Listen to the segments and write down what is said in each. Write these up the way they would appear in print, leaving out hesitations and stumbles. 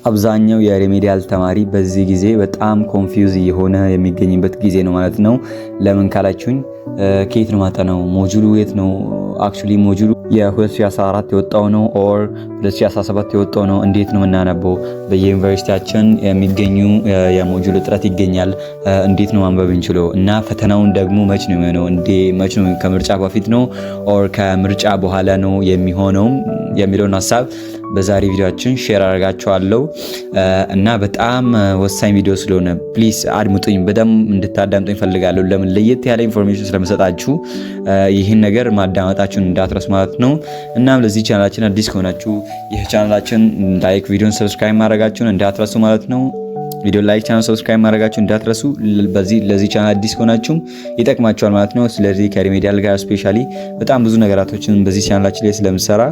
አብዛኛው የሪሜዲያል ተማሪ በዚህ ጊዜ በጣም ኮንፊውዝ የሆነ የሚገኝበት ጊዜ ነው ማለት ነው። ለምን ካላችሁኝ ከየት ነው ማጠናው? ሞጁሉ የት ነው? አክቹሊ ሞጁሉ የ2014 የወጣው ነው ኦር 2017 የወጣው ነው? እንዴት ነው የምናነበው? በየዩኒቨርሲቲያችን የሚገኙ የሞጁል እጥረት ይገኛል። እንዴት ነው ማንበብ እንችለው? እና ፈተናውን ደግሞ መች ነው የሚሆነው? መች ነው? ከምርጫ በፊት ነው ኦር ከምርጫ በኋላ ነው የሚሆነው የሚለውን ሀሳብ በዛሬ ቪዲዮአችን ሼር አደርጋችኋለሁ እና በጣም ወሳኝ ቪዲዮ ስለሆነ ፕሊዝ አድምጡኝ፣ በደንብ እንድታዳምጡኝ ፈልጋለሁ። ለምን ለየት ያለ ኢንፎርሜሽን ስለምሰጣችሁ ይህን ነገር ማዳመጣችሁን እንዳትረሱ ማለት ነው። እናም ለዚህ ቻናላችን አዲስ ከሆናችሁ ይህ ቻናላችን ላይክ፣ ቪዲዮን ሰብስክራይብ ማድረጋችሁን እንዳትረሱ ማለት ነው። ቪዲዮ ላይክ፣ ቻናል ሰብስክራይብ ማድረጋችሁ እንዳትረሱ። ለዚህ ቻናል አዲስ ከሆናችሁ ይጠቅማችኋል ማለት ነው። ስለዚህ ከሪሜዲያል ጋር ስፔሻሊ በጣም ብዙ ነገራቶችን በዚህ ቻናላችን ላይ ስለምሰራ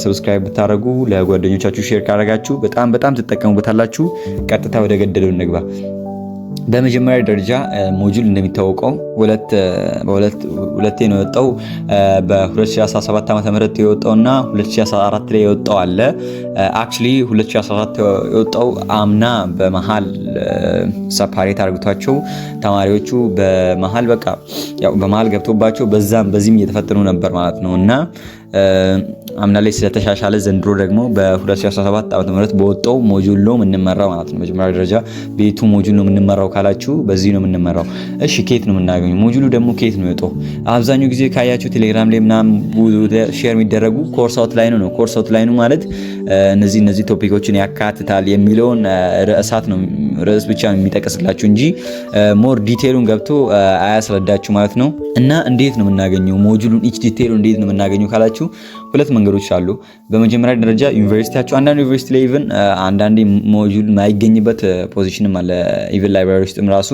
ሰብስክራይብ ብታደርጉ ለጓደኞቻችሁ ሼር ካደረጋችሁ በጣም ትጠቀሙበታላችሁ። ቀጥታ ወደ ገደለው እንግባ። በመጀመሪያ ደረጃ ሞጁል እንደሚታወቀው ሁለቴ ነው የወጣው። በ2017 ዓ.ም የወጣውና 2014 ላይ የወጣው አለ። አክቹሊ 2014 የወጣው አምና በመሃል ሰፓሬት አድርጓቸው ተማሪዎቹ በመሃል በመሃል ገብቶባቸው በዚህም እየተፈተኑ ነበር ማለት ነው እና አምና ላይ ስለተሻሻለ ዘንድሮ ደግሞ በ2017 ዓ.ም በወጣው ሞጁል ነው የምንመራው ማለት ነው። መጀመሪያ ደረጃ ቤቱ ሞጁል ነው የምንመራው ካላችሁ በዚህ ነው የምንመራው። እሺ ከየት ነው የምናገኘው? ሞጁሉ ደግሞ ከየት ነው የወጣው? አብዛኛው ጊዜ ካያችሁ ቴሌግራም ላይ ምናምን ሼር የሚደረጉ ኮርስ አውትላይኑ ነው። ኮርስ አውትላይኑ ማለት እነዚህ ቶፒኮችን ያካትታል የሚለውን ርዕስ ብቻ የሚጠቅስላችሁ እንጂ ሞር ዲቴሉን ገብቶ አያስረዳችሁ ማለት ነው። እና እንዴት ነው የምናገኘው ሞጁሉን ኢች ዲቴሉ እንዴት ነው የምናገኘው ካላችሁ ሁለት መንገዶች አሉ። በመጀመሪያ ደረጃ ዩኒቨርሲቲያችሁ አንዳንድ ዩኒቨርሲቲ ላይ ኢቭን አንዳንዴ ሞጁል ማይገኝበት ፖዚሽንም አለ። ኢቭን ላይብራሪ ውስጥም ራሱ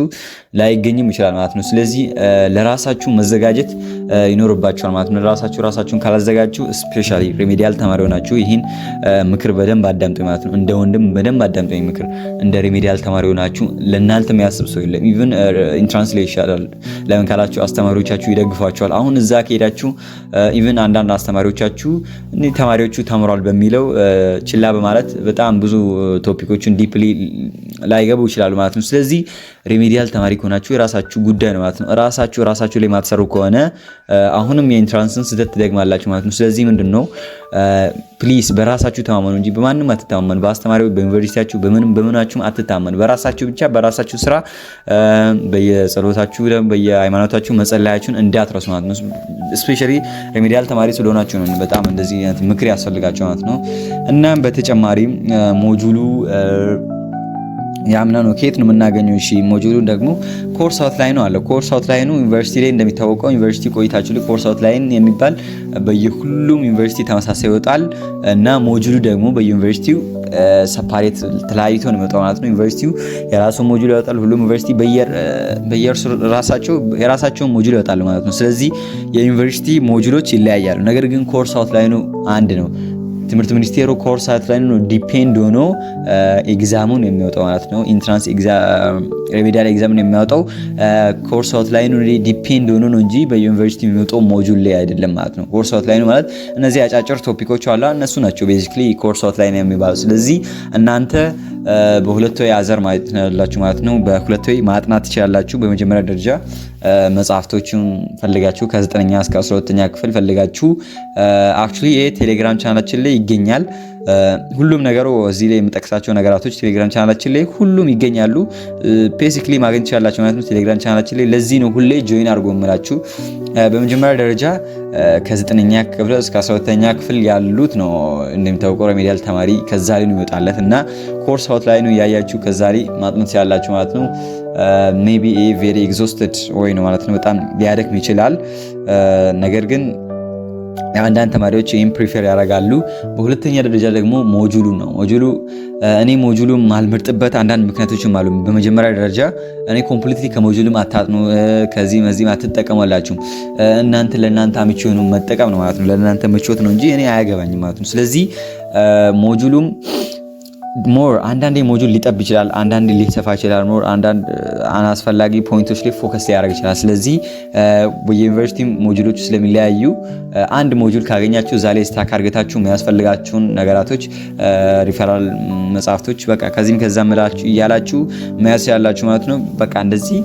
ላይገኝም ይችላል ማለት ነው። ስለዚህ ለራሳችሁ መዘጋጀት ይኖርባችኋል ማለት ነው። ራሳችሁን ካላዘጋጁ ስፔሻሊ ሪሜዲያል ተማሪ ሆናችሁ ይህን ምክር በደንብ አዳምጡ ማለት ነው። እንደ ወንድም በደንብ አዳምጡ ምክር። እንደ ሪሜዲያል ተማሪ ሆናችሁ ለእናንተ የሚያስብ ሰው የለም። ኢቭን ኢንትራንስ ላይ ይሻላል። ለምን ካላችሁ አስተማሪዎቻችሁ ይደግፏችኋል። አሁን እዛ ከሄዳችሁ ኢቭን አንዳንድ አስተማሪዎቻችሁ ተማሪዎቹ ተምሯል በሚለው ችላ በማለት በጣም ብዙ ቶፒኮችን ዲፕሊ ላይገቡ ይችላሉ ማለት ነው። ስለዚህ ሪሜዲያል ተማሪ ከሆናችሁ የራሳችሁ ጉዳይ ነው ማለት ነው። ራሳችሁ ላይ ማትሰሩ ከሆነ አሁንም የኢንትራንስን ስህተት ትደግማላችሁ ማለት ነው። ስለዚህ ምንድነው ፕሊዝ በራሳችሁ ተማመኑ እንጂ በማንም አትታመኑ። በአስተማሪው፣ በዩኒቨርሲቲያችሁ፣ በምናችሁም አትታመኑ። በራሳችሁ ብቻ በራሳችሁ ስራ በየጸሎታችሁ በየሃይማኖታችሁ መጸለያችሁን እንዳትረሱ ማለት ነው። ስፔሻሊ ሪሜዲያል ተማሪ ስለሆናችሁ ነው በጣም እንደዚህ አይነት ምክር ያስፈልጋችሁ ማለት ነው። እናም በተጨማሪ ሞጁሉ ያምና ነው ከየት ነው የምናገኘው? እሺ ሞጁሉ ደግሞ ኮርስ አውትላይኑ አለ። ኮርስ አውትላይኑ ዩኒቨርሲቲ ላይ እንደሚታወቀው ዩኒቨርሲቲ ቆይታችሁ ላይ ኮርስ አውትላይን የሚባል በየሁሉም ዩኒቨርሲቲ ተመሳሳይ ይወጣል እና ሞጁሉ ደግሞ በዩኒቨርሲቲው ሰፓሬት ተለያይቶ ነው የሚወጣው ማለት ነው። ዩኒቨርሲቲው የራሱ ሞጁል ያወጣል። ሁሉም ዩኒቨርሲቲ የራሳቸውን ሞጁል ያወጣሉ ማለት ነው። ስለዚህ የዩኒቨርሲቲ ሞጁሎች ይለያያሉ። ነገር ግን ኮርስ አውትላይኑ አንድ ነው። ትምህርት ሚኒስቴሩ ኮርስ አውትላይኑ ነው ዲፔንድ ሆኖ ኤግዛሙን የሚወጣው ማለት ነው። ኢንትራንስ ኤግዛም ሪሜዲያል ኤግዛምን የሚያወጣው ኮርስ አውትላይኑ ላይ ዲፔንድ ሆኖ ነው እንጂ በዩኒቨርሲቲ የሚወጣው ሞጁል ላይ አይደለም ማለት ነው። ኮርስ አውትላይኑ ማለት እነዚህ አጫጭር ቶፒኮች አሉ፣ እነሱ ናቸው ቤዚክሊ ኮርስ አውትላይን የሚባለው። ስለዚህ እናንተ በሁለት ወይ አዘር ማለት ነው ማለት ነው። በሁለት ወይ ማጥናት ትችላላችሁ። በመጀመሪያ ደረጃ መጽሐፍቶችን ፈልጋችሁ ከ9ኛ እስከ 12ኛ ክፍል ፈልጋችሁ አክቹሊ ይሄ ቴሌግራም ቻናላችን ላይ ይገኛል። ሁሉም ነገሩ እዚህ ላይ የምጠቅሳቸው ነገራቶች ቴሌግራም ቻናላችን ላይ ሁሉም ይገኛሉ። ቤሲክሊ ማግኘት ትችላላችሁ ማለት ነው ቴሌግራም ቻናላችን ላይ። ለዚህ ነው ሁሌ ጆይን አድርጎ የምላችሁ። በመጀመሪያ ደረጃ ከ9ኛ ክፍል እስከ 12ኛ ክፍል ያሉት ነው እንደሚታወቀው ሪሜዲያል ተማሪ ከዛ ላይ ነው ይወጣለት እና ኮርስ አውትላይኑ ያያችሁ ከዛ ላይ ማጥናት ያላችሁ ማለት ነው። ሜቢ ቬሪ ኤግዞስትድ ወይ ነው ማለት ነው። በጣም ሊያደክም ይችላል። ነገር ግን አንዳንድ ተማሪዎች ይህን ፕሪፌር ያደርጋሉ። በሁለተኛ ደረጃ ደግሞ ሞጁሉ ነው። እኔ ሞጁሉ ማልመርጥበት አንዳንድ ምክንያቶችም አሉ። በመጀመሪያ ደረጃ እኔ ኮምፕሊትሊ ከሞጁሉም አታጥኑ፣ ከዚህም አትጠቀሙላችሁ። ለእናንተ ምቹ ሆኖ መጠቀም ነው ማለት ነው። ለእናንተ ምቾት ነው እንጂ እኔ አያገባኝም ማለት ነው። ስለዚህ ሞጁሉም ሞር አንዳንዴ ሞጁል ሊጠብ ይችላል፣ አንዳንዴ ሊሰፋ ይችላል። ሞር አንዳንድ አናስፈላጊ ፖይንቶች ላይ ፎከስ ሊያደርግ ይችላል። ስለዚህ በዩኒቨርሲቲ ሞጁሎች ስለሚለያዩ አንድ ሞጁል ካገኛችሁ እዛ ላይ ስታክ አድርጋችሁ የሚያስፈልጋችሁን ነገራቶች ሪፈራል መጽሐፍቶች በቃ ከዚህም ከዛም እያላችሁ መያዝ ያላችሁ ማለት ነው። በቃ እንደዚህ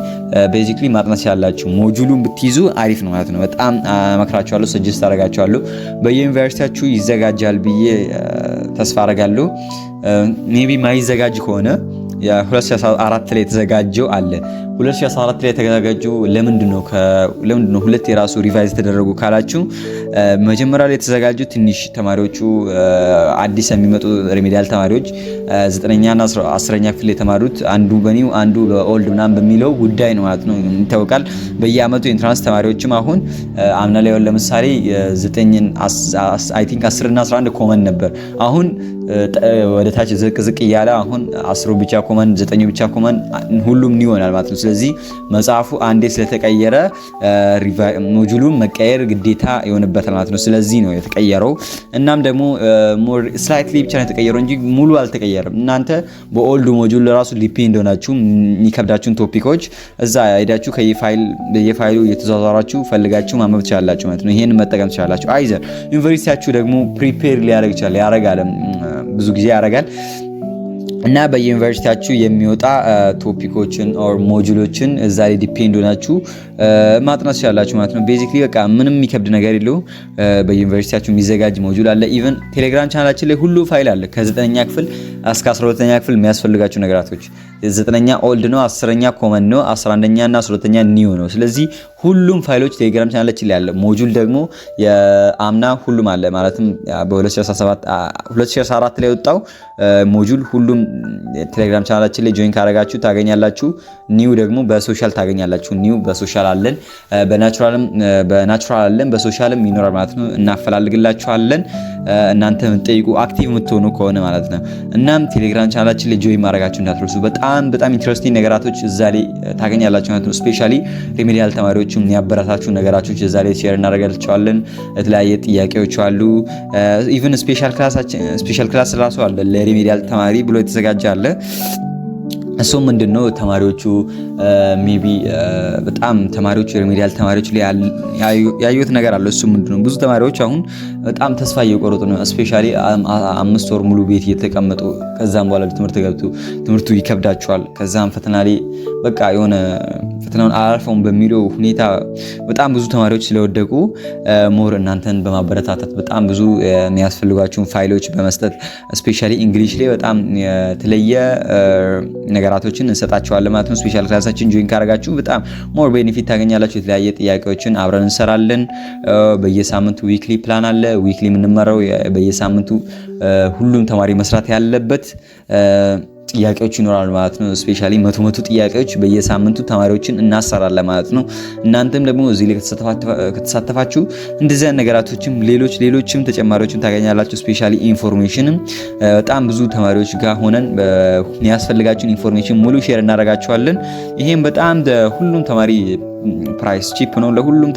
ቤዚክሊ ማጥናት ያላችሁ ሞጁሉን ብትይዙ አሪፍ ነው ማለት ነው። በጣም እመክራችኋለሁ፣ ሰጀስት አደርጋችኋለሁ። በዩኒቨርሲቲያችሁ ይዘጋጃል ብዬ ተስፋ አደርጋለሁ። ሜቢ ማይዘጋጅ ከሆነ የ2014 ላይ የተዘጋጀው አለ። 2014 ላይ የተዘጋጀው ለምንድነው ሁለት የራሱ ሪቫይዝ ተደረጉ ካላችሁ መጀመሪያ ላይ የተዘጋጀው ትንሽ ተማሪዎቹ አዲስ የሚመጡ ሪሜዲያል ተማሪዎች 9ኛ እና 10ኛ ክፍል የተማሩት አንዱ በኒው አንዱ በኦልድ ምናምን በሚለው ጉዳይ ነው ማለት ነው ይታወቃል። በየአመቱ ኢንትራንስ ተማሪዎችም አሁን አምና ላይ ለምሳሌ 9 አይ ቲንክ 10 እና 11 ኮመን ነበር። አሁን ወደ ታች ዝቅ እያለ አሁን 10 ብቻ ኮመን 9 ብቻ ኮመን ሁሉም ኒው ይሆናል ማለት ነው። ስለዚህ መጽሐፉ አንዴ ስለተቀየረ ሞጁሉን መቀየር ግዴታ የሆነበታል ማለት ነው። ስለዚህ ነው የተቀየረው። እናም ደግሞ ሞር ስላይትሊ ብቻ ነው የተቀየረው እንጂ ሙሉ አልተቀየረም። እናንተ በኦልዱ ሞጁል ራሱ ዲፔንድ ሆናችሁ የሚከብዳችሁን ቶፒኮች እዛ ሄዳችሁ ከየፋይሉ እየተዟዟራችሁ ፈልጋችሁ ማንበብ ትችላላችሁ ማለት ነው። ይሄን መጠቀም ትችላላችሁ። አይዘር ዩኒቨርሲቲያችሁ ደግሞ ፕሪፔር ሊያደርግ ይችላል፣ ያረጋል፣ ብዙ ጊዜ ያረጋል። እና በዩኒቨርሲቲያችሁ የሚወጣ ቶፒኮችን ኦር ሞጁሎችን እዛ ላይ ዲፔንድ ሆናችሁ ማጥናት ትችላላችሁ ማለት ነው። ቤዚክሊ በቃ ምንም የሚከብድ ነገር የለው። በዩኒቨርሲቲያችሁ የሚዘጋጅ ሞጁል አለ። ኢቨን ቴሌግራም ቻናላችን ላይ ሁሉ ፋይል አለ። ከ9ኛ ክፍል እስከ 12ኛ ክፍል የሚያስፈልጋችሁ ነገራቶች 9ኛ ኦልድ ነው፣ 10ኛ ኮመን ነው፣ 11ኛ እና 12ኛ ኒው ነው። ስለዚህ ሁሉም ፋይሎች ቴሌግራም ቻናላችን ላይ አለ። ሞጁል ደግሞ የአምና ሁሉም አለ ማለትም በ2014 ላይ ወጣው ሞጁል ሁሉም ቴሌግራም ቻናላችን ላይ ጆይን ካረጋችሁ ታገኛላችሁ። ኒው ደግሞ በሶሻል ታገኛላችሁ። ኒው በሶሻል አለን፣ በናቹራል አለን፣ በሶሻልም ይኖራል ማለት ነው። እናፈላልግላችኋለን እናንተ የምትጠይቁ አክቲቭ የምትሆኑ ከሆነ ማለት ነው። እናም ቴሌግራም ቻናላችን ላይ ጆይን ማድረጋችሁ እንዳትረሱ። በጣም ኢንትረስቲንግ ነገራቶች እዛ ላይ ታገኛላችሁ ማለት ነው። ስፔሻሊ ሪሜዲያል ተማሪዎችም የሚያበረታችሁ ነገራቶች እዛ ላይ ሼር እናደርጋችኋለን። የተለያየ ጥያቄዎች አሉ። ኢቭን ስፔሻል ክላስ ራሱ አለ ለሪሜዲያል ተማሪ ብሎ የተዘጋጀ አለ። እሱ ምንድነው ተማሪዎቹ ሜቢ በጣም ተማሪዎቹ ሪሜዲያል ተማሪዎች ላይ ያዩት ነገር አለ። እሱ ምንድነው ብዙ ተማሪዎች አሁን በጣም ተስፋ እየቆረጡ ነው። ስፔሻሊ 5 ወር ሙሉ ቤት እየተቀመጡ ከዛም በኋላ ትምህርት ገብቱ ትምህርቱ ይከብዳቸዋል። ከዛም ፈተና ላይ በቃ የሆነ ፈተናውን አላልፈውም በሚለው ሁኔታ በጣም ብዙ ተማሪዎች ስለወደቁ ሞር እናንተን በማበረታታት በጣም ብዙ የሚያስፈልጓችሁን ፋይሎች በመስጠት ስፔሻሊ እንግሊሽ ላይ በጣም የተለየ ነገራቶችን እንሰጣቸዋለን ማለት ነው። ስፔሻል ክላሳችን ጆይን ካረጋችሁ በጣም ሞር ቤኔፊት ታገኛላችሁ። የተለያየ ጥያቄዎችን አብረን እንሰራለን። በየሳምንቱ ዊክሊ ፕላን አለ። ዊክሊ የምንመራው በየሳምንቱ ሁሉም ተማሪ መስራት ያለበት ጥያቄዎች ይኖራሉ ማለት ነው። ስፔሻሊ መቶ ጥያቄዎች በየሳምንቱ ተማሪዎችን እናሰራለን ማለት ነው። እናንተም ደግሞ እዚህ ላይ ከተሳተፋችሁ እንደዚህ አይነት ነገራቶችም ሌሎችም ተጨማሪዎችን ታገኛላችሁ። ስፔሻሊ ኢንፎርሜሽንም በጣም ብዙ ተማሪዎች ጋር ሆነን የሚያስፈልጋችሁን ኢንፎርሜሽን ሙሉ ሼር እናደርጋችኋለን። ይሄም በጣም ሁሉም ተማሪ ፕራይስ ቺፕ ነው። ሁሉም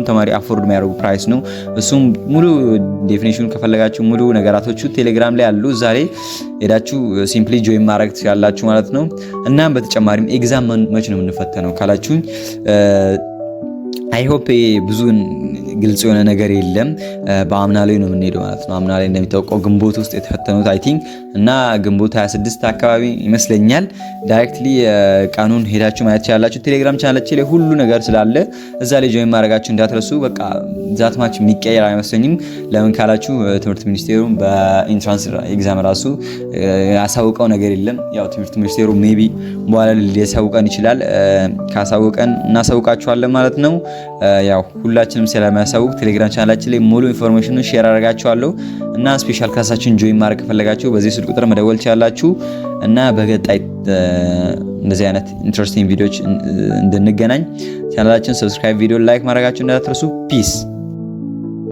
ተማሪ አፎርድ የሚያደርጉ ፕራይስ ነው። እሱም ሙሉ ዴፊኒሽን ከፈለጋችሁ ሙሉ ነገራቶቹ ቴሌግራም ላይ አሉ። ዛሬ ሄዳችሁ ሲምፕሊ ጆይን ማድረግ ትችላላችሁ ማለት ነው። እናም በተጨማሪም ኤግዛም መች ነው የምንፈተነው ካላችሁኝ አይ ሆፕ ብዙ ግልጽ የሆነ ነገር የለም። በአምና ላይ ነው የምንሄደው ማለት ነው። አምና ላይ እንደሚታወቀው ግንቦት ውስጥ የተፈተኑት አይ ቲንክ እና ግንቦት 26 አካባቢ ይመስለኛል። ዳይሬክትሊ ቀኑን ሄዳችሁ ማየት ትችላላችሁ። ቴሌግራም ቻናላችን ላይ ሁሉ ነገር ስላለ እዛ ላይ ጆይን ማድረጋችሁ እንዳትረሱ። በቃ ዛት ማች የሚቀየር አይመስለኝም። ለምን ካላችሁ ትምህርት ሚኒስቴሩ በኢንትራንስ ኤግዛም ራሱ ያሳውቀው ነገር የለም። ያው ትምህርት ሚኒስቴሩ ሜቢ በኋላ ሊያሳውቀን ይችላል። ካሳውቀን እናሳውቃችኋለን ማለት ነው። ያው ሁላችንም ስለማያሳውቅ ቴሌግራም ቻናላችን ላይ ሙሉ ኢንፎርሜሽኑን ሼር አደርጋችኋለሁ እና ስፔሻል ክላሳችን ጆይን ማድረግ ከፈለጋችሁ በዚህ ስልክ ቁጥር መደወል ትችላላችሁ እና በቀጣይ እንደዚህ አይነት ኢንትረስቲንግ ቪዲዮዎች እንድንገናኝ ቻናላችን ሰብስክራይብ፣ ቪዲዮ ላይክ ማድረጋችሁ እንዳትረሱ። ፒስ